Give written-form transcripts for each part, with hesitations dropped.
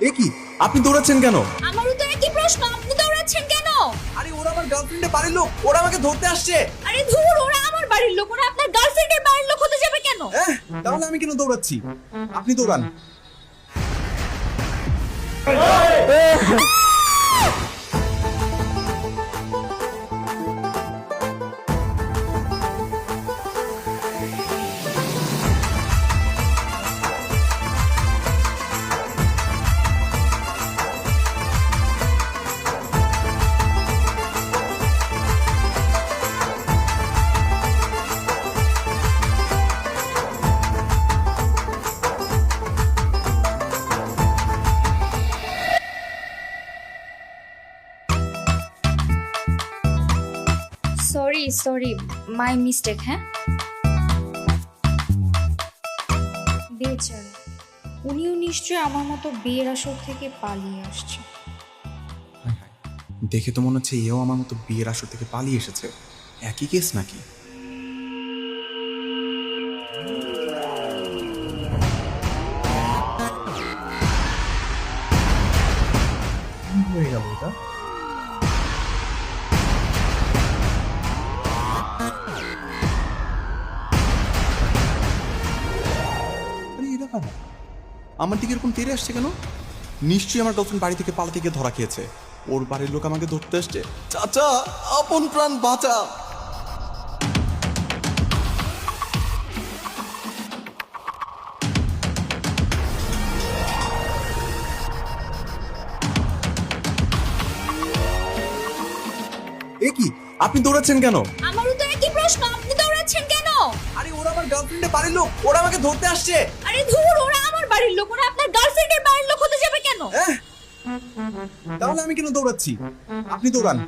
এ কি আপনি দৌড়াচ্ছেন কেন? আমারও তো একই প্রশ্ন, আপনি দৌড়াচ্ছেন কেন? আরে ওরা আমার গার্লফ্রেন্ডের বাড়ির লোক, ওরা আমাকে ধরতে আসছে। আরে ধুর, ওরা আমার বাড়ির লোক, ওরা আপনার গার্লফ্রেন্ডের বাড়ির লোক হতে যাবে কেন? তাহলে আমি কেন দৌড়াচ্ছি? আপনি দৌড়ান। Sorry sorry, my mistake. হ্যাঁ, বেচারা, উনিও নিশ্চয়ই আমার মতো বিয়ের আসর থেকে পালিয়ে আসছে। দেখে তো মনে হচ্ছে এও আমার মতো বিয়ের আসর থেকে পালিয়ে এসেছে। একই কেস নাকি? হয়ে গেল এটা। আমার দিকে এরকম তেড়ে আসছে কেন? নিশ্চয়ই আমার গার্লফ্রেন্ড বাড়ি থেকে পালাতে গিয়ে ধরা খেয়েছে। ওর বাড়ির লোক আমাকে ধরতে আসছে। চাচা, আপন প্রাণ বাঁচা। এ কি আপনি দৌড়াচ্ছেন কেন? আমারও তো একই প্রশ্ন, আপনি দৌড়াচ্ছেন কেন? আরে ওরা আমার গার্লফ্রেন্ডের বাড়ির লোক, ওরা আমাকে ধরতে আসছে। আরে ধুর, ওরা আমার বাড়ির লোক, ওরা আপনার গার্লফ্রেন্ডের বাড়ির লোক হতে যাবে কেন? তাহলে আমি কেন দৌড়াচ্ছি? আপনি দৌড়ান।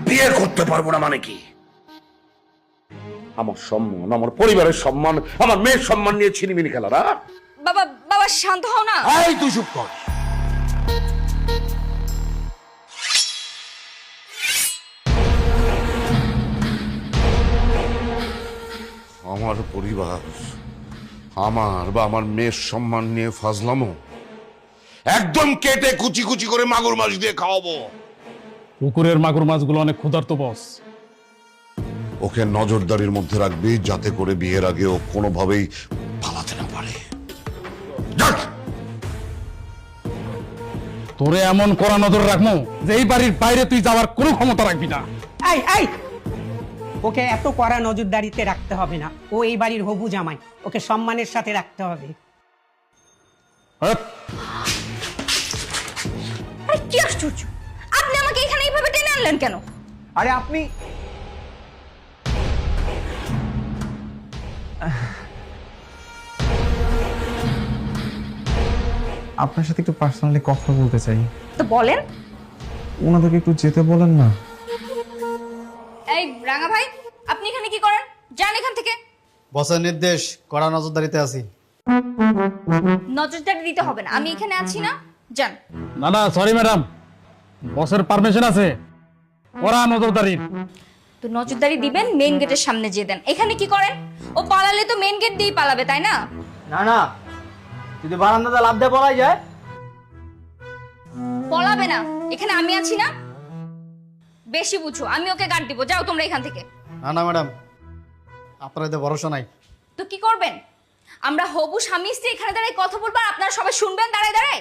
বিয়ে করতে পারবো না মানে কি? আমার সম্মান, আমার পরিবারের সম্মান, আমার মেয়ের সম্মান নিয়ে ছিনিমিনি খেলা না? বাবা বাবা, শান্ত হও না। এই তুই চুপ কর। আমার পরিবার, আমার বা আমার মেয়ের সম্মান নিয়ে ফাজলামো একদম কেটে কুচি কুচি করে মাগুর মাছ দিয়ে খাওয়াবো। পুকুরের মাগুর মাছগুলো অনেক ক্ষুধার্ত বস। ওকে নজরদারির মধ্যে রাখবি যাতে করে বিয়ের আগে ও কোনোভাবেই পালাতে না পারে। যাক! তোরে এমন কড়া নজর রাখবো যে এই বাড়ির বাইরে তুই যাওয়ার কোনো ক্ষমতা রাখবি না। এই এই, ওকে এত কড়া নজরদারিতে রাখতে হবে না। ও এই বাড়ির হবু জামাই, ওকে সম্মানের সাথে রাখতে হবে। হ্যাঁ, আরে কি আশ্চর্য, আপনি আমাকে এখানে এইভাবে টেনে আনলেন কেন? আরে আপনি আপনার সাথে একটু পার্সোনালি কথা বলতে চাই। তো বলেন। ওনাদেরকে একটু যেতে বলেন না। এই রাঙা ভাই, আপনি এখানে কি করেন? যান এখান থেকে। বসের নির্দেশ, কড়া নজরদারিতে আছি। নজরদারি দিতে হবে না, আমি এখানে আছি না। যান। না না, সরি ম্যাডাম, বসের পারমিশন আছে ওরা নজরদারির। তো নজরদারি দিবেন মেইন গেটের সামনে যেয়ে দেন। এখানে কি করেন? ও পালালে তো মেইন গেট দিয়েই পালাবে, তাই না? না না, যদি বারান্দাতে লাভ দিয়ে পলাই যায়। পলাবে না, এখানে আমি আছি না। বেশি বুঝো, আমি ওকে গার্ড দিব। যাও তোমরা এখান থেকে। না না ম্যাডাম, আপনার এতে ভরসা নাই। তো কি করবেন? আমরা হবু স্বামী স্ত্রী এখানে দাঁড়ায় কথা বলবো, আর আপনারা সবাই শুনবেন দাঁড়ায় দাঁড়ায়।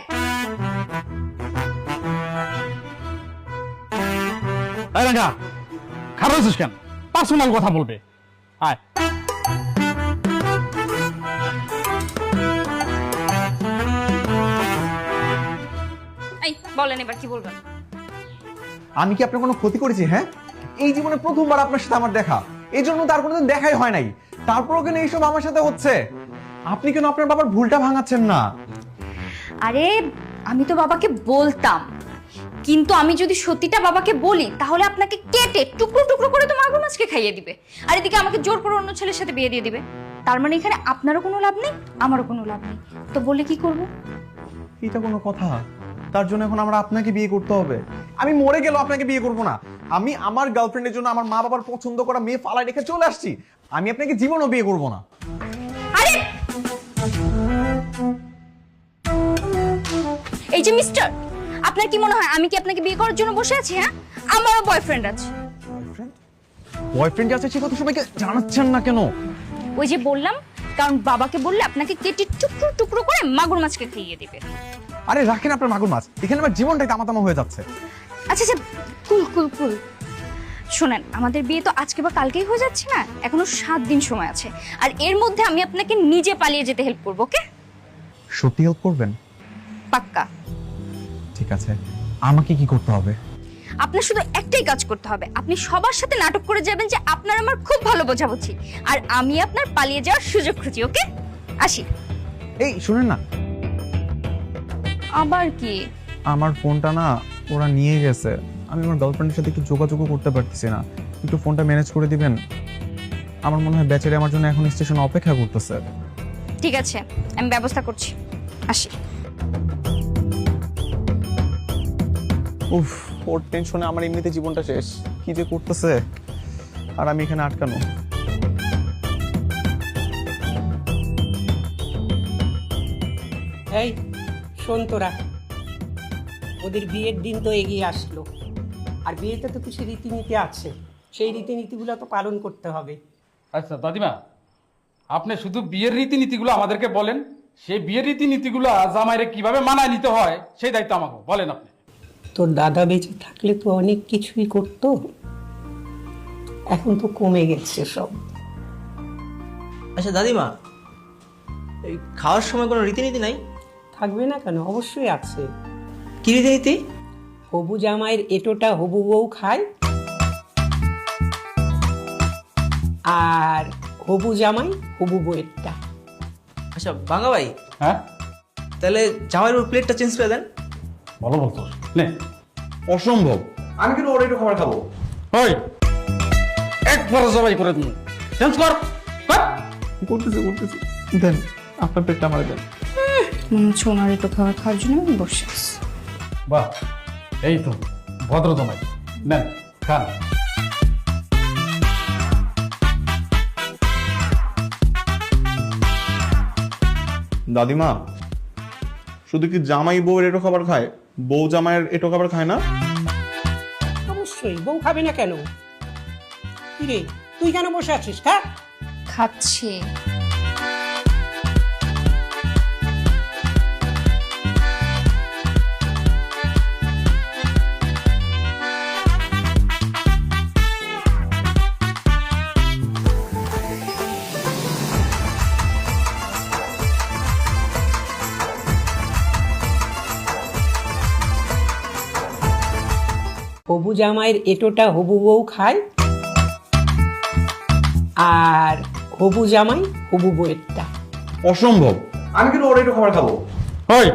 এই রাঙ্গা, খারাপ হয়েছিস কেন? পার্সোনাল কথা বলবে। আয়। এই বলেন, এবার কি বলবেন? আমি কি আপনার কোনো ক্ষতি করেছি? হ্যাঁ, এই জীবনে প্রথমবার আপনার সাথে আমার দেখা, এই জন্য তার কোনোদিন দেখাই হয় নাই। তারপরও কেন এইসব আমার সাথে হচ্ছে? আপনি কেন আপনার বাবার ভুলটা ভাঙাচ্ছেন না? আরে আমি তো বাবাকে বলতাম, কিন্তু আমি যদি সত্যিটা বাবাকে বলি তাহলে আপনাকে কেটে টুকরো টুকরো করে তো মাগুর মাছকে খাইয়ে দিবে, আর এদিকে আমাকে জোর করে অন্য ছেলের সাথে বিয়ে দিয়ে দিবে। তার মানে এখানে আপনারও কোনো লাভ নেই, আমারও কোনো লাভ নেই। তো বলে কি করব? এটা কোনো কথা? তার জন্য এখন আমরা আপনাকে বিয়ে করতে হবে? আমি মরে গেলেও আপনাকে বিয়ে করব না। আমি আমার গার্লফ্রেন্ডের জন্য আমার মা বাবার পছন্দ করা মেয়ে ফালায় রেখে চলে আসছি। আমি আপনাকে জীবনও বিয়ে করব না। আরে এই যে মিস্টার, আপনার কি মনে হয় আমি কি আপনাকে বিয়ে করার জন্য বসে আছি? হ্যাঁ, আমারও বয়ফ্রেন্ড আছে। বয়ফ্রেন্ড আছে সে কথা সবাইকে জানাচ্ছেন না কেন? ওই যে বললাম, কারণ বাবাকে বললে আপনাকে কেটে টুকরো টুকরো করে মাগুর মাছকে খাইয়ে দিবে। আরে রাখেন আপনার মাগুর মাছ, এখানে আমার জীবনটাই তামাতামা হয়ে যাচ্ছে। আচ্ছা আচ্ছা, কুল কুল কুল। শোনেন, আমাদের বিয়ে তো আজকে বা কালকেই হয়ে যাচ্ছে না, এখনো 7 দিন সময় আছে। আর এর মধ্যে আমি আপনাকে নিজে পালিয়ে যেতে হেল্প করবো, ওকে? সত্যি হেল্প করবেন? পাক্কা। ঠিক আছে, আমাকে কি করতে হবে? আপনার শুধু একটাই কাজ করতে হবে, আপনি সবার সাথে নাটক করে যাবেন যে আপনার আমার খুব ভালো বোঝাবুঝি, আর আমি আপনার পালিয়ে যাওয়ার সুযোগ খুঁজি, ওকে? আসি। এই শুনেন না, আবার কি? আমার ফোনটা না ওরা নিয়ে গেছে। আমি আমার গার্লফ্রেন্ডের সাথে একটু যোগাযোগও করতে পারতেছি না। একটু ফোনটা ম্যানেজ করে দিবেন? আমার মনে হয় বেচারি আমার জন্য এখন স্টেশনে অপেক্ষা করতেছে। ঠিক আছে, আমি ব্যবস্থা করছি। আসি। উফ, ওর টেনশনে আমার এমনিতে জীবনটা শেষ। কি যে করতেছে, আর আমি এখানে আটকানো। এই শোন তোরা, ওদের বিয়ের দিন তো এগিয়ে আসলো, আর বিয়েতে তো কিছু রীতিনীতি আছে, সেই রীতিনীতিগুলো তো পালন করতে হবে। আচ্ছা দাদিমা, আপনি শুধু বিয়ের রীতিনীতিগুলো আমাদেরকে বলেন, সেই বিয়ের রীতিনীতিগুলো জামাইরে কিভাবে মানায় নিতে হয় সেই দায়িত্ব আমাকে বলেন আপনি। তোর দাদা বেঁচে থাকলে তো অনেক কিছুই করতো, এখন তো কমে গেছে সব। আচ্ছা দাদিমা, এই খাওয়ার সময় কোনো রীতিনীতি নাই? থাকবে না কেন, অবশ্যই আছে। কি রীতিনীতি? হবু জামাইয়ের এটোটা হবু বউ খায়, আর হবু জামাই হবু বউয়েরটা। আচ্ছা বাঙ্গা ভাই, হ্যাঁ তাহলে জামাইয়ের উপর প্লেটটা চেঞ্জ করে দেন। ভালো বলতো নে। অসম্ভব, আমি কিন্তু ওর একটু খাবার খাবো। ওই একবার জবাই করে দিন, চেঞ্জ কর। করতেছি দেন, আপনার পেটটা আমার দেন। সোনার একটু খাবার খাওয়ার জন্য আমি বসে আছি। বাহ, এই তো ভদ্র জমাই, নেন খান। দাদিমা, শুধু কি জামাই বউয়ের এটো খাবার খায়? বউ জামাইয়ের এটো খাবার খায় না? অবশ্যই, বউ খাবে না কেন? কিরে, তুই কেন বসে আছিস? খা। খাচ্ছি। হবু জামাইয়ের এটোটা হবু বউ খায়, আর হবু জামাই হবু বউয়েরটা। অসম্ভব, আমি কিন্তু ওর একটু খাবার খাবো। ওই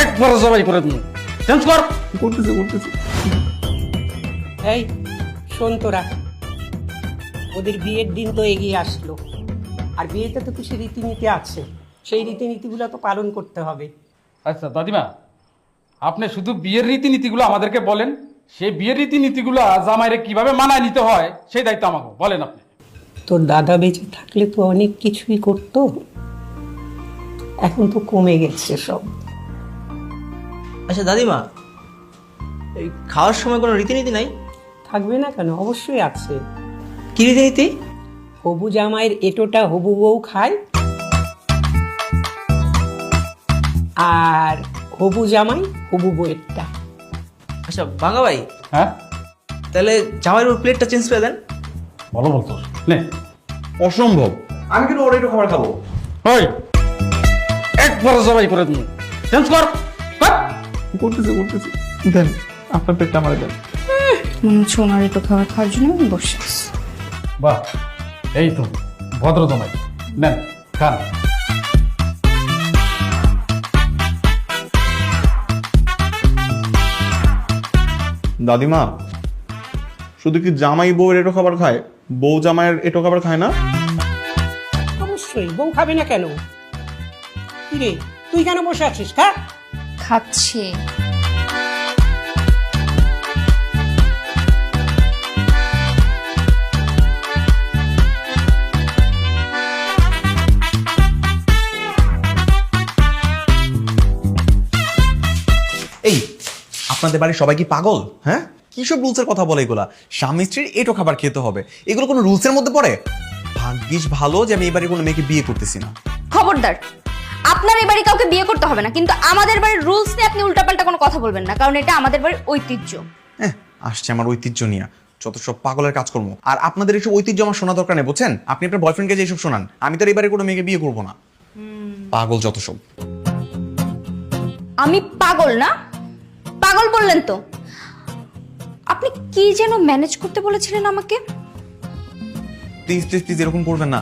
একবার জবাই করে দিন, চেঞ্জ কর। করতেছি। এই শোন তোরা, ওদের বিয়ের দিন তো এগিয়ে আসলো, আর বিয়েতে তো কিছু রীতিনীতি আছে, সেই রীতিনীতিগুলো তো পালন করতে হবে। আচ্ছা দাদিমা, আপনি শুধু বিয়ের রীতিনীতিগুলো আমাদেরকে বলেন, সেই বিয়ের রীতিনীতিগুলো জামাইরে কিভাবে মানায় নিতে হয় সেই দায়িত্ব আমাকে বলেন আপনি। তোর দাদা বেঁচে থাকলে তো অনেক কিছুই করতো, এখন তো কমে গেছে সব। আচ্ছা দাদিমা, এই খাওয়ার সময় কোনো রীতিনীতি নাই? থাকবে না কেন, অবশ্যই আছে। কি রীতিনীতি? হবু জামাইয়ের এটোটা হবু বউ খায়, আর হবু জামাই হবু বউয়েরটা। আচ্ছা বাঙ্গা ভাই, হ্যাঁ তাহলে জামাইয়ের উপর প্লেটটা চেঞ্জ করে দেন। ভালো বলতো নে। অসম্ভব, আমি কিন্তু ওর একটু খাবার খাবো। ওই একবার জবাই করে দিন, চেঞ্জ কর। করতেছি দেন, আপনার পেটটা আমার দেন। সোনার একটু খাবার খাওয়ার জন্য আমি বসে আছি। বাহ, এই তো ভদ্র জমাই, নেন খান। দাদিমা, শুধু কি জামাই বউয়ের এটো খাবার খায়? বউ জামাইয়ের এটো খাবার খায় না? অবশ্যই, বউ খাবে না কেন? কিরে, তুই কেন বসে আছিস? খা। খাচ্ছি। এই আপনাদের বাড়ির সবাই কি পাগল? হ্যাঁ, কিসব রুলসের কথা বলে এগুলা? স্বামী স্ত্রীর এটো খাবার খেতে হবে, এগুলো কোনো রুলসের মধ্যে পড়ে? ভাগ্যিস ভালো যে আমি এই বাড়ির কোনো মেয়েকে বিয়ে করতেছি না। খবরদার, আপনার এই বাড়ি কাউকে বিয়ে করতে হবে না, কিন্তু আমাদের বাড়ির রুলস নিয়ে আপনি উল্টাপাল্টা কোনো কথা বলবেন না, কারণ এটা আমাদের বাড়ির ঐতিহ্য। আসছে আমার ঐতিহ্য নিয়ে যত সব পাগলের কাজকর্ম। আর আপনাদের এইসব ঐতিহ্য আমার শোনা দরকার নেই, বুঝছেন? আপনি আপনার বয়ফ্রেন্ডকে যে এইসব শোনান, আমি তো এই বাড়ির কোনো মেয়েকে বিয়ে করবো না। পাগল যত সব। আমি পাগল না? পাগল বললেন তো। আপনি কি যেন ম্যানেজ করতে বলেছিলেন আমাকে? প্লিজ প্লিজ প্লিজ এরকম করবেন না।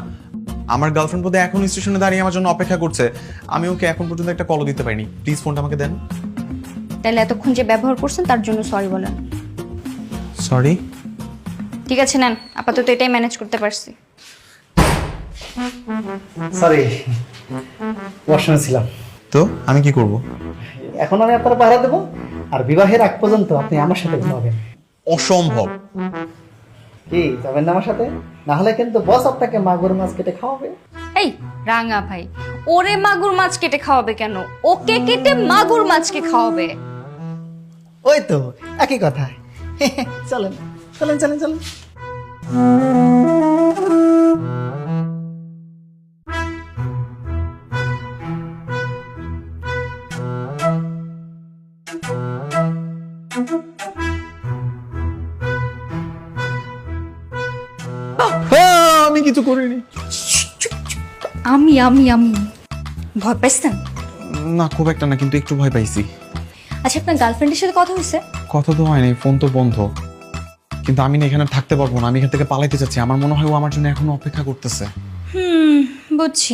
আমার গার্লফ্রেন্ড বোধহয় এখন স্টেশনে দাঁড়িয়ে আমার জন্য অপেক্ষা করছে, আমি ওকে এখন পর্যন্ত একটা কলও দিতে পারিনি। প্লিজ ফোনটা আমাকে দেন। তাহলে এতক্ষণ যে ব্যবহার করছেন তার জন্য সরি বলেন। সরি। ঠিক আছে, নেন, আপাতত এটাই ম্যানেজ করতে পারছি। সরি, ওয়াশরুমে ছিলাম। তো আমি কি করব? এখন আমি আপনার পাহারা দেবো, আর বিবাহের আগ পর্যন্ত আপনি আমার সাথে ঘুমাবেন। অসম্ভব। কি যাবেন না আমার সাথে? না হলে কিন্তু বস আপনাকে মাগুর মাছ কেটে খাওয়াবে। এই রাঙা ভাই, ওরে মাগুর মাছ কেটে খাওয়াবে কেন? ওকে কেটে মাগুর মাছকে খাওয়াবে। ওই তো একই কথা। চলেন চলেন চলেন চলেন। আমি কিছু করিনি। আমি আমি আমি ভয় পাইছেন? না, খুব একটা না, কিন্তু একটু ভয় পাইছি। আচ্ছা, আপনার গার্লফ্রেন্ডের সাথে কথা হয়েছে? কথা তো হয়নি, ফোন তো বন্ধ। কিন্তু আমি না এখানে থাকতে পারবো না, আমি এখান থেকে পালাইতে চাচ্ছি। আমার মনে হয় ও আমার জন্য এখনো অপেক্ষা করতেছে। বুঝছি।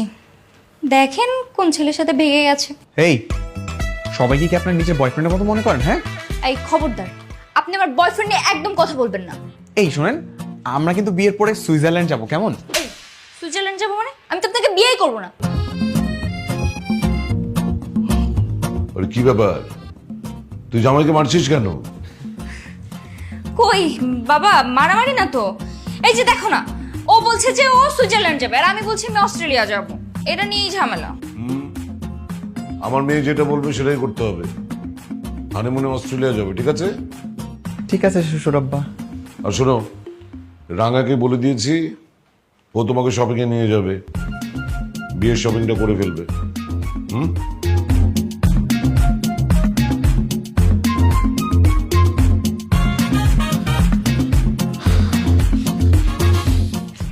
দেখেন কোন ছেলের সাথে ভেগে গেছে। এই সবাইকে কি আপনার নিজের বয়ফ্রেন্ডের মতো মনে করেন? হ্যাঁ, এই খবরদার, আপনি আমার বয়ফ্রেন্ড নিয়ে একদম কথা বলবেন না। এই শোনেন, আমরা কিন্তু বিয়ের পরে সুইজারল্যান্ড যাব, কেমন? এই সুইজারল্যান্ড যাবো মানে? আমি তো আপনাকে বিয়েই করবো না। আরে কি ব্যাপার, তুই জামাইকে মারছিস কেন? কই বাবা, মারামারি না তো। এই যে দেখো না, ও বলছে যে ও সুইজারল্যান্ড যাবে, আর আমি বলছি আমি অস্ট্রেলিয়া যাব। এটা নিয়েই ঝামেলা। আমার মেয়ে যেটা বলবে সেটাই করতে হবে। হানিমুনে অস্ট্রেলিয়া যাবে, ঠিক আছে? ঠিক আছে শ্বশুরাব্বা। আর শোনো, রাঙাকে বলে দিয়েছি ও তোমাকে শপিংয়ে নিয়ে যাবে, বিয়ের শপিংটা করে ফেলবে।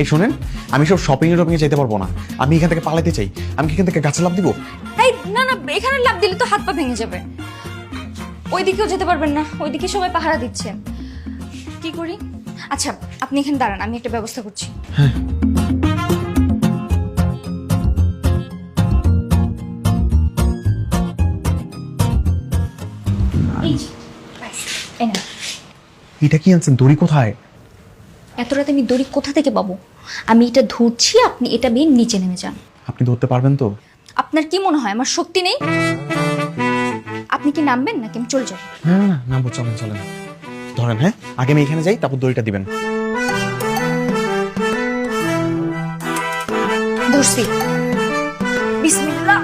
এই শোনেন, আমি সব শপিং এ যেতে পারবো না। আমি এখান থেকে পালাতে চাই। আমি কি এখান থেকে গাছে লাফ দিব? এই না না, এখানে লাফ দিলে তো হাত পা ভেঙে যাবে। ওইদিকেও যেতে পারবেন না, ওইদিকে সবাই পাহারা দিচ্ছে। কি করি? আচ্ছা, আপনি এখানে দাঁড়ান, আমি একটা ব্যবস্থা করছি। এই যে, ব্যাস, এই নাও। এটা কি আনছেন? দড়ি কোথায়? এত রাতে আমি দড়ি কোথা থেকে পাবো? আমি এটা ধরছি, আপনি এটা বেয়ে নিচে নেমে যান। আপনি ধরতে পারবেন তো? আপনার কি মনে হয় আমার শক্তি নেই? আপনি কি নামবেন নাকি আমি চলে যাবো? না না না, নামবো, চলেন চলেন। ধরেন, হ্যাঁ, আগে আমি এখানে যাই, তারপর দড়িটা দিবেন। ধরছি। বিসমিল্লাহ।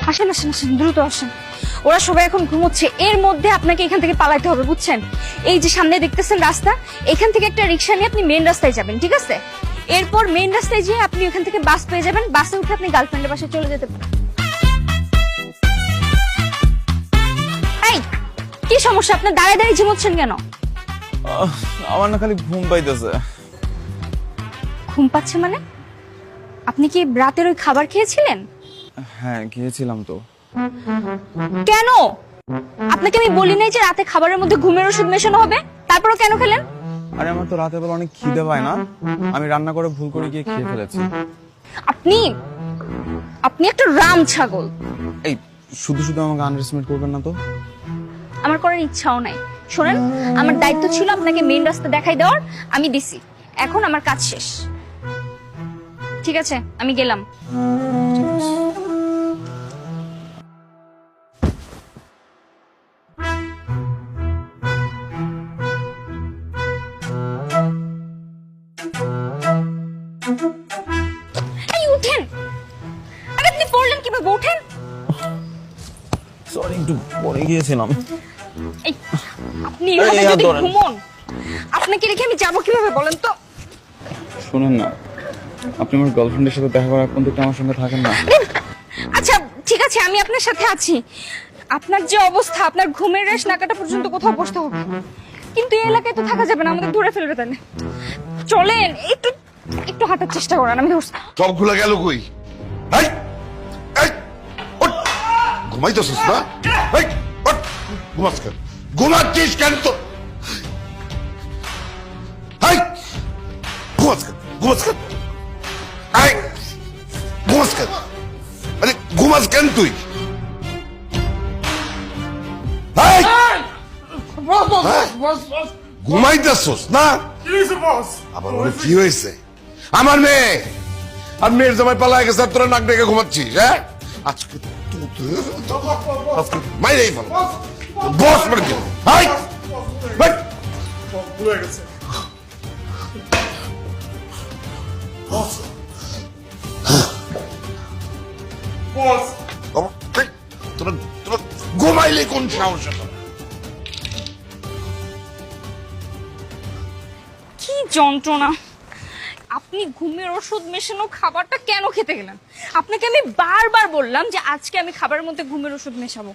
আসেন আসেন আসেন, দ্রুত আসেন। ওরা সবাই এখন ঘুমোচ্ছে, এর মধ্যে আপনাকে এখান থেকে পালাতে হবে, বুঝছেন? এই যে সামনে দেখতেছেন রাস্তা, এখান থেকে একটা রিক্সা নিয়ে আপনি মেন রাস্তায় যাবেন, ঠিক আছে? এরপর মেন রাস্তায় গিয়ে আপনি ওখান থেকে বাস পেয়ে যাবেন, বাসে উঠে আপনি গার্লফ্রেন্ডের বাসায় চলে যেতে পারেন। এই কি সমস্যা, আপনি দাঁড়িয়ে দাঁড়িয়ে ঝিমোচ্ছেন কেন? আমার না খালি ঘুম পাইতেছে। ঘুম পাচ্ছে মানে? আপনি কি রাতের ওই খাবার খেয়েছিলেন? হ্যাঁ, গিয়েছিলাম তো। কেন? আপনাকে আমি বলি নাই যে রাতে খাবারের মধ্যে ঘুমের ওষুধ মেশানো হবে? তারপরও কেন খেলেন? আরে আমার তো রাতের বেলা অনেক খিদে পায় না, আমি রান্না করে ভুল করে গিয়ে খেয়ে ফেলেছি। আপনি আপনি একটা রাম ছাগল। এই শুধু শুধু আমাকে আন্ডারস্টিমেট করবেন না তো। আমার করার ইচ্ছাও নাই। শোনেন, আমার দায়িত্ব ছিল আপনাকে মেইন রাস্তা দেখাই দেওয়ার, আমি দিছি। এখন আমার কাজ শেষ। ঠিক আছে, আমি গেলাম। এই উঠেন। আরে আপনি পড়লেন কিভাবে? উঠেন। সরি, একটু পড়ে গিয়েছিলাম। এই, আপনি এভাবে এই, যদি ধরেন। ঘুমোন, আপনাকে রেখে আমি যাবো কিভাবে বলেন তো? শুনুন না, আপনি আমার গার্লফ্রেন্ডের সাথে দেখা করার পর্যন্ত আমার সঙ্গে থাকেন না। আচ্ছা ঠিক আছে, আমি আপনার সাথে আছি। আপনার যে অবস্থা, আপনার ঘুমের রেশ না কাটা পর্যন্ত কোথাও বসতে হবে। কিন্তু এই এলাকায় তো থাকা যাবে না, আমাদের ধরে ফেলবে তাহলে। চলেন, একটু একটু হাঁটার চেষ্টা করেন। আমি ধরছি। সবগুলা গেল কই? এই, এই, ওঠ। ঘুমাইতেছিস না? এই, ওঠ। ঘুমাস কেন? ঘুমাচ্ছিস কেন তো? এই, ঘুমাস কেন? ঘুমাস কেন? এই, ঘুমাস কেন? আরে ঘুমাস কেন তুই? এই, ঘুমাইতেছস না? আবার ওর কি হয়েছে? আমার মেয়ে আর মেয়ের জামাই পালায় গেছে, আর তোরা নাক ডেকে ঘুমাচ্ছিস? হ্যাঁ, আজকে মাইরেই ফেল। বস মানে কি? Hi, hi. তোরা তোরা ঘুমাইলে কোন সাহস? কি যন্ত্রণা! আপনি ঘুমের ওষুধ মেশানো খাবারটা কেন খেতে গেলেন? আপনাকে আমি বারবার বললাম যে আজকে আমি খাবারের মধ্যে ঘুমের ওষুধ মেশাবো।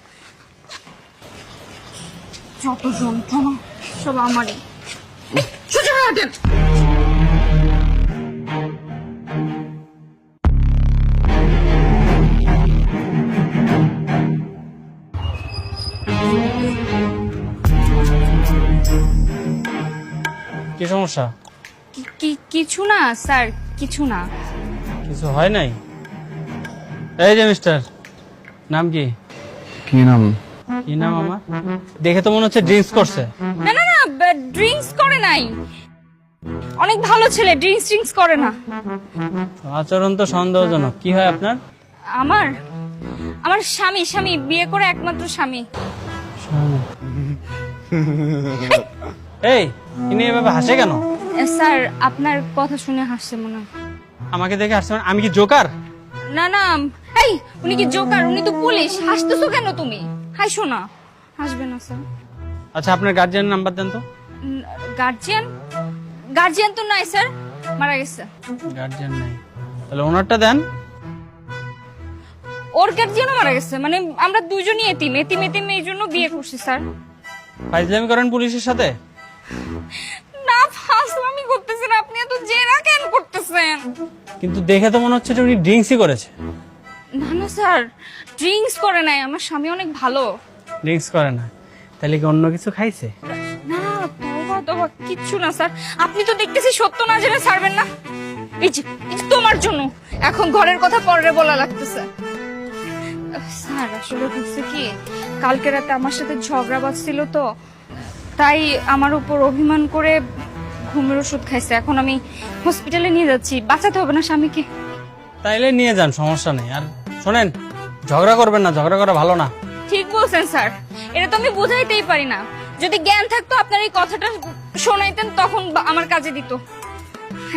যত যন্ত্রণা সব আমারই। সোজা হয়ে ওঠেন। কি সমস্যা? কিছু না স্যার, কিছু না। কিছু হয় নাই? এই যে মিস্টার, নাম কি? কি নাম? কি নাম আমার? দেখে তো মনে হচ্ছে ড্রিঙ্কস করছে। না না না, ড্রিঙ্কস করে নাই। অনেক ভালো ছেলে, ড্রিঙ্কস করে না। আচরণ তো সন্দেহজনক। কি হয় আপনার? আমার আমার স্বামী বিয়ে করে একমাত্র স্বামী। এই, ইনি এভাবে হাসে কেন? স্যার, আপনার কথা শুনে হাসছে মনে হয়। আমাকে দেখে হাসছে মানে আমি কি জোকার? না না, এই উনি কি জোকার? উনি তো পুলিশ। হাসতেছো কেন তুমি? হাসো না, হাসবে না স্যার। আচ্ছা, আপনার গার্জিয়ানের নাম্বার দেন তো। গার্জিয়ান তো নাই স্যার, মারা গেছে। গার্জিয়ান নাই? তাহলে ওনারটা দেন। ওর গার্জিয়ানও মারা গেছে। মানে আমরা দুজনই এতিম এই জন্য বিয়ে করছি স্যার। ফাইজলামি করেন পুলিশের সাথে? না, ফাজলামি করতেছেন আপনি। এত জেরা কেন করতেছেন? কিন্তু দেখে তো মনে হচ্ছে যে উনি ড্রিঙ্কসই করেছে। না না স্যার, ড্রিঙ্কস করে নাই। আমার স্বামী অনেক ভালো। ড্রিঙ্কস করে না? তাহলে কি অন্য কিছু খাইছে? না, তোবা কিচ্ছু না স্যার। আপনি তো দেখতেছি সত্য না জেনে ছাড়বেন না। এই যে তোমার জন্য এখন ঘরের কথা পরে বলা লাগতেছে। স্যার, আসলে হচ্ছে কি, কালকে রাতে আমার সাথে ঝগড়া বাজছিল তো, তাই আমার উপর অভিমান করে ঘুমের ওষুধ খাইছে। এখন আমি হসপিটালে নিয়ে যাচ্ছি। বাঁচাতে হবে না স্বামীকে? তাইলে নিয়ে যান, সমস্যা নেই। আর শোনেন, ঝগড়া করবেন না, ঝগড়া করা ভালো না। ঠিক বলছেন স্যার, এটা তো আমি বুঝাইতেই পারি না। যদি জ্ঞান থাকতো আপনার এই কথাটা শোনাইতেন, তখন আমার কাজে দিত।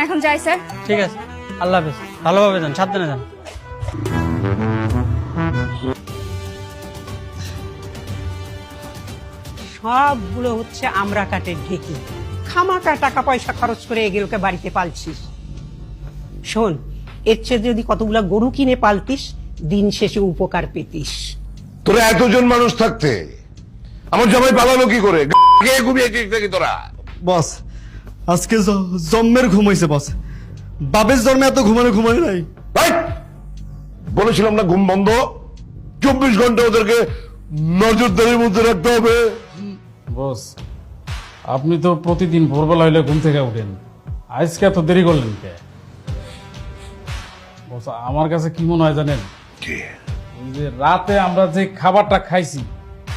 এখন যাই স্যার। ঠিক আছে, আল্লাহ হাফেজ। ভালোভাবে যান, সাবধানে যান। সবগুলো হচ্ছে আমরা কাটের ঢেকি। খামাকা টাকা পয়সা খরচ করে এগুলোকে বাড়িতে পালছিস। শোন, এর চেয়ে যদি কতগুলা গরু কিনে পালতিস, দিন শেষে উপকার পেতিস। তোরা এতজন মানুষ থাকতে আমার জামাই পালালো কি করে? ঘুমিয়েছিস নাকি তোরা? বস, আজকে জন্মের ঘুম হয়েছে বস। বাপের জন্মে এত ঘুমানো নাই। এই! বলেছিলাম না ঘুম বন্ধ। 24 ঘন্টা ওদেরকে নজরদারির মধ্যে রাখতে হবে। বস, আপনি তো প্রতিদিন ভোরবেলা হইলে ঘুম থেকে উঠেন, আজকে এত দেরি করলেন কে? বস, আমার কাছে কি মনে হয় জানেন, কে? ওই যে রাতে আমরা যে খাবারটা খাইছি,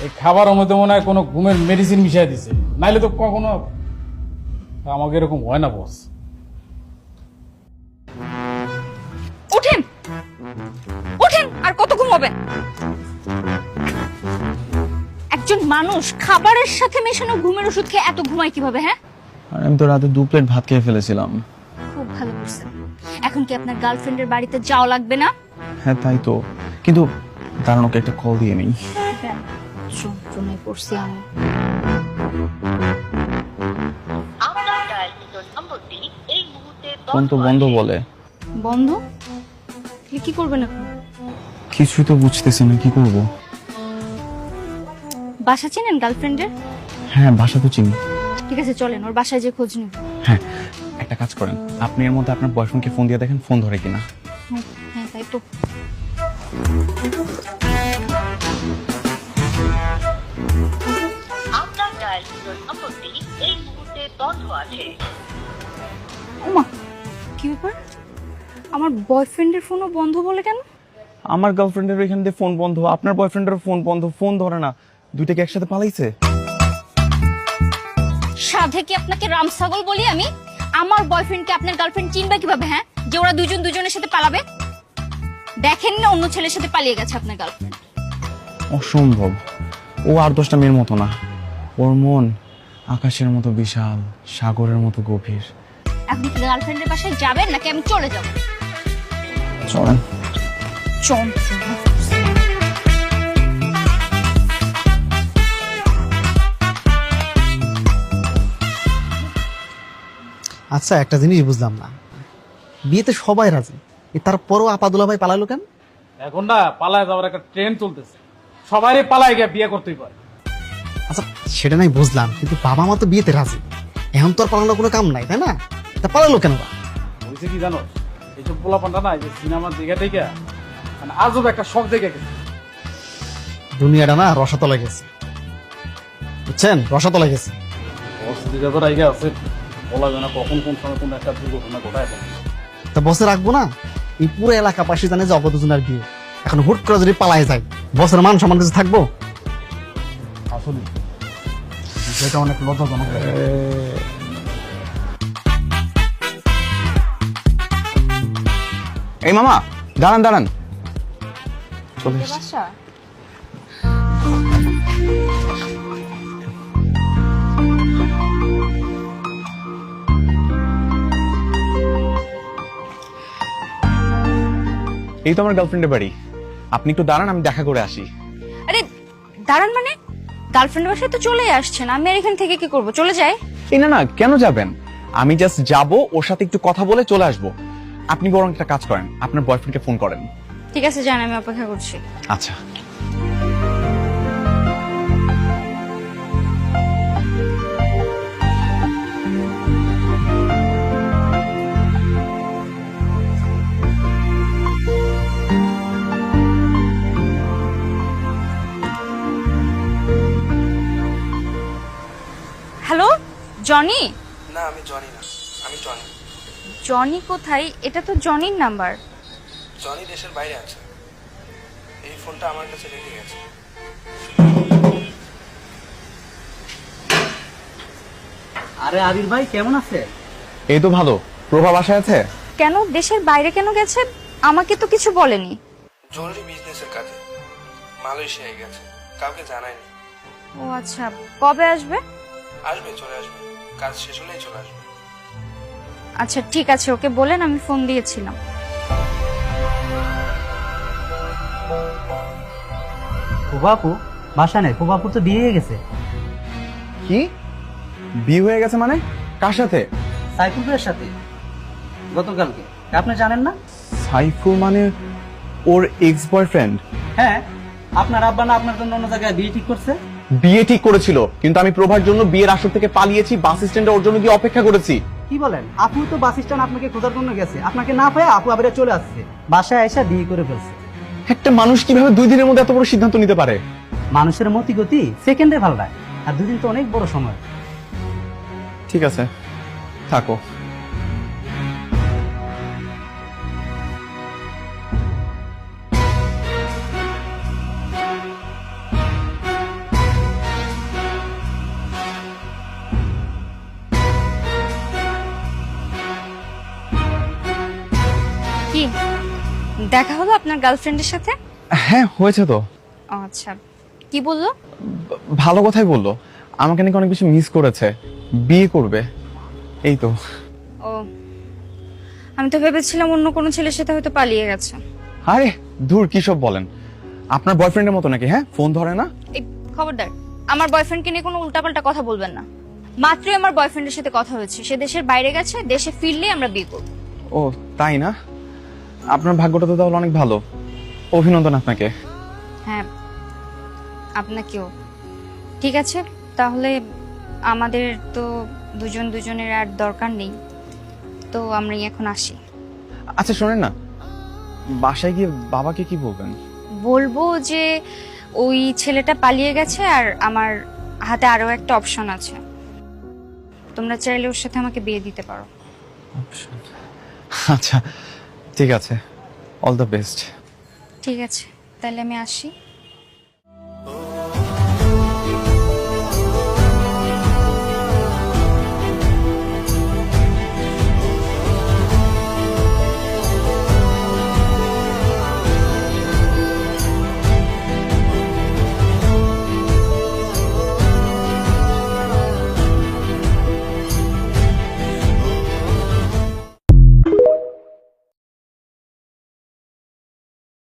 এই খাবারের মধ্যে মনে হয় কোনো ঘুমের মেডিসিন মিশিয়ে দিছে, নাইলে তো কখনো আমাকে এরকম হয় না বস। উঠেন উঠেন, আর কত ঘুমাবেন? একজন মানুষ খাবারের সাথে মেশানো ঘুমের ওষুধ খেয়ে এত ঘুমায় কিভাবে? হ্যাঁ, আর আমি তো রাতে 2 প্লেট ভাত খেয়ে ফেলেছিলাম। খুব ভালো করছেন। এখন কি আপনার গার্লফ্রেন্ডের বাড়িতে যাওয়া লাগবে না? হ্যাঁ তাই তো, কিন্তু দাঁড়ান ওকে একটা কল দিয়ে নেই। যন্ত্রণায় পড়ছি আমি। ফোন তো বন্ধ বলে। বন্ধ? কি করবেন এখন? কিছুই তো বুঝতেছি না, কি করব। বাসা চিনেন গার্লফ্রেন্ডের? হ্যাঁ বাসা তো চিনি। ঠিক আছে, চলেন ওর বাসায় যে খোঁজ নিব। হ্যাঁ একটা কাজ করেন, আপনি এর মধ্যে আপনার বয়ফ্রেন্ডকে ফোন দিয়ে দেখেন ফোন ধরে কিনা। হ্যাঁ তাই তো। ওমা, কি ব্যাপার? আমার বয়ফ্রেন্ডের ফোনও বন্ধ বলে কেন? আমার গার্লফ্রেন্ডের এখান দিয়ে ফোন বন্ধ, আপনার বয়ফ্রেন্ডের ফোন বন্ধ, ফোন ধরে না, দুইটা কি একসাথে পালাইছে? সাধে কি আপনাকে রাম ছাগল বলি আমি? আমার বয়ফ্রেন্ডকে আপনার গার্লফ্রেন্ড চিনবে কিভাবে? হ্যাঁ, যে ওরা দুজন দুজনের সাথে পালাবে? দেখেন না অন্য ছেলের সাথে পালিয়ে গেছে আপনার গার্লফ্রেন্ড। অসম্ভব, ও আর 10টা মেয়ের মতো না, ওর মন আকাশের মতো বিশাল, সাগরের মতো গভীর। এখন কি গার্লফ্রেন্ডের বাসায় যাবেন নাকি আমি চলে যাব? চলেন। আচ্ছা একটা জিনিস বুঝলাম না, বিয়েতে সবাই রাজি, তারপরও আপাদুলা ভাই পালালো কেন? এখন না পালায় যাওয়ার একটা ট্রেন্ড চলতেছে, সবারই পালায় গিয়ে বিয়ে করতেই পারে। আচ্ছা সেটা নাই বুঝলাম, কিন্তু বাবা মা তো বিয়েতে রাজি, এখন তো আর পালানোর কোনো কাম নাই, তাই না? তা পালালো কেন? বলছে কি জানো, এইসব পোলাপানটা না, এই যে সিনেমার দিকে থেকে মানে আজব একটা শখ দেখে গেছে। দুনিয়াটা না রসাতলে গেছে, বুঝছেন? রসাতলে গেছে। দিকে তো রাইগে আছে, বলা যায় না কখন কোন সময় কোন একটা দুর্ঘটনা ঘটায় দেয়। তা বসে রাখবো না? এই পুরো এলাকা পাশে জানে যে অপরজনের বিয়ে, এখন হুট করে যদি পালায় যায়, বসের মান সম্মান কিছু থাকবো? আসলে বিষয়টা অনেক লজ্জাজনক। এই মামা দাঁড়ান দাঁড়ান, চলে এসেছি। বাসা এই তো আমার গার্লফ্রেন্ডের বাড়ি, আপনি একটু দাঁড়ান আমি দেখা করে আসি। আরে দাঁড়ান মানে, গার্লফ্রেন্ডের বাসায় তো চলেই আসছেন, আমি আর এখান থেকে কি করব? চলে যাই? এই না না, কেন যাবেন? আমি জাস্ট যাব, ওর সাথে একটু কথা বলে চলে আসবো। আপনি বরং একটা কাজ করেন, আপনার বয়ফ্রেন্ডকে ফোন করেন। ঠিক আছে, জান, আমি অপেক্ষা করছি। আচ্ছা। Hello Johnny? না আমি জনি না, আমি টনি। জনি কোথায়? এটা তো জনির নাম্বার। জনি দেশের বাইরে আছে, এই ফোনটা আমার কাছে রেখে গেছে। আরে আবির ভাই কেমন আছে? এই তো ভালো। প্রভা বাসায় আছে? কেন, দেশের বাইরে কেন গেছে? আমাকে তো কিছু বলেনি। জরুরি বিজনেসের কাজে মালয়েশিয়ায় গেছে, কাউকে জানায়নি। ও আচ্ছা, কবে আসবে? আসবে, চলে আসবে, কাজ শেষ হলেই চলে আসবে। আচ্ছা ঠিক আছে, ওকে বলেন আমি ফোন দিয়েছিলাম। ফুবাপু বাসা নেই, ফুবাপুর তো বিয়ে হয়ে গেছে। কি বিয়ে হয়ে গেছে মানে? কার সাথে? সাইফুলের সাথে, গতকালকে। আপনি জানেন না? সাইফুল মানে ওর এক্স বয়ফ্রেন্ড? হ্যাঁ, আপনার আব্বা না আপনার জন্য অন্য জায়গায় বিয়ে ঠিক করছে। বিয়ে ঠিক করেছিল, কিন্তু আমি প্রভার জন্য বিয়ের আসর থেকে পালিয়েছি, বাস স্ট্যান্ডে ওর জন্য গিয়ে অপেক্ষা করেছি। কি বলেন? আপু তো বাস স্ট্যান্ড আপনাকে খোঁজার জন্য গেছে, আপনাকে না পেয়ে আপু আবার চলে আসছে, বাসায় এসে বিয়ে করে ফেলছে। একটা মানুষ কিভাবে 2 দিনের মধ্যে এত বড় সিদ্ধান্ত নিতে পারে? মানুষের মতি গতি সেকেন্ডে পাল্টায়, আর 2 দিন তো অনেক বড় সময়। ঠিক আছে, থাকো। দেখা হলো আপনার গার্লফ্রেন্ডের সাথে? হ্যাঁ হয়েছে তো। ও আচ্ছা, কি বললো? ভালো কথাই বললো, আমাকে নাকি অনেক বেশি মিস করেছে, বিয়ে করবে, এই তো। ও, আমি তো ভেবেছিলাম অন্য কোনো ছেলের সাথে হয়তো পালিয়ে গেছে। আরে দূর, কি সব বলেন, আপনার বয়ফ্রেন্ডের মতো নাকি? হ্যাঁ, ফোন ধরে না। এই খবরদার, আমার বয়ফ্রেন্ডকে নিয়ে কোনো উল্টাপাল্টা কথা বলবেন না। মাত্রই আমার বয়ফ্রেন্ডের সাথে কথা হয়েছে, সে দেশের বাইরে গেছে, দেশে ফিরলেই আমরা বিয়ে করব। ও তাই না? আপনার ভাগ্যটা তো তাহলে অনেক ভালো, অভিনন্দন আপনাকে। হ্যাঁ, আপনাকেও। ঠিক আছে, তাহলে আমাদের তো দুজনের আর দরকার নেই, তো আমরা এখন আসি। আচ্ছা শোনেন না, বাসায় গিয়ে বাবাকে কি বলবেন? বলবো যে ওই ছেলেটা পালিয়ে গেছে আর আমার হাতে আরো একটা অপশন আছে, তোমরা চাইলে ওর সাথে আমাকে বিয়ে দিতে পারো। আচ্ছা ঠিক আছে, অল দ্য বেস্ট। ঠিক আছে, তাহলে আমি আসি।